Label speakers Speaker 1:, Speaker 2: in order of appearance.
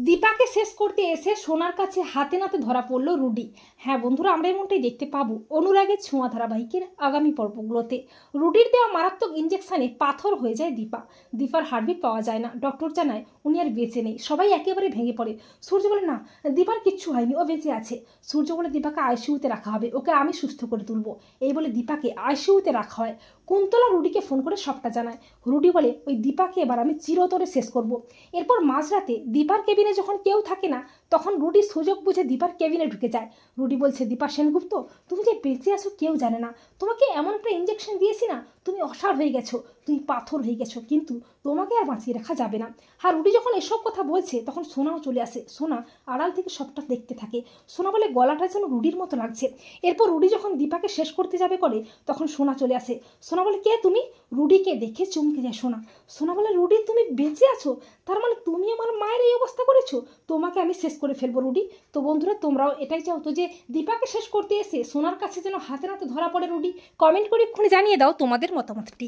Speaker 1: দীপাকে শেষ করতে এসে সোনার কাছে হাতে নাতে ধরা পড়লো রুডি। হ্যাঁ বন্ধুরা, আমরা এমনটাই দেখতে পাবো অনুরাগের ছোঁয়া ধারাবাহিকের আগামী পর্বগুলোতে। রুডির দেওয়া মারাত্মক ইঞ্জেকশনে পাথর হয়ে যায় দীপা। দীপার হার্টবিট পাওয়া যায় না, ডক্টর জানায় উনি আর বেঁচে নেই। সবাই একেবারে ভেঙে পড়ে। সূর্য বলে না, দীপার কিচ্ছু হয়নি, ও বেঁচে আছে। সূর্য বলে দীপাকে আইসিইউতে রাখা হবে, ওকে আমি সুস্থ করে তুলবো। এই বলে দীপাকে আইসিইউতে রাখা হয়। কুন্তলা রুডিকে ফোন করে সবটা জানায়। রুডি বলে ওই দীপাকে এবার আমি চিরতরে শেষ করব। এরপর মাঝরাতে দীপার কেবিনে যখন কেউ থাকে না, তখন রুডি সুযোগ বুঝে দীপার কেবিনে ঢুকে যায়। রুডি বলছে, দীপা সেনগুপ্ত, তুমি যে বেঁচে আছো কেউ জানে না। তোমাকে এমন একটা ইঞ্জেকশন দিয়েছি না, তুমি অসাড় হয়ে গেছো, তুমি পাথর হয়ে গেছো, কিন্তু তোমাকে আর বাঁচিয়ে রাখা যাবে না। আর রুডি যখন এসব কথা বলছে তখন সোনাও চলে আসে। সোনা আড়াল থেকে সবটা দেখতে থাকে। সোনা বলে গলাটা যেন রুডির মতো লাগছে। এরপর রুডি যখন দীপাকে শেষ করতে যাবে করে, তখন সোনা চলে আসে। সোনা বলে, কে তুমি? রুডিকে দেখে চমকে যায় সোনা। সোনা বলে, রুডি তুমি বেঁচে আছো? তার মানে তুমি আমার মায়ের এই অবস্থা করেছো? তোমাকে আমি শেষ করে ফেলবো রুডি। তো বন্ধুরা, তোমরাও এটাই চাও তো যে দীপাকে শেষ করতে এসে সোনার কাছে যেন হাতে নাতে ধরা পড়ে রুডি? কমেন্ট করে এক্ষুনি জানিয়ে দাও তোমাদের মতামতটি।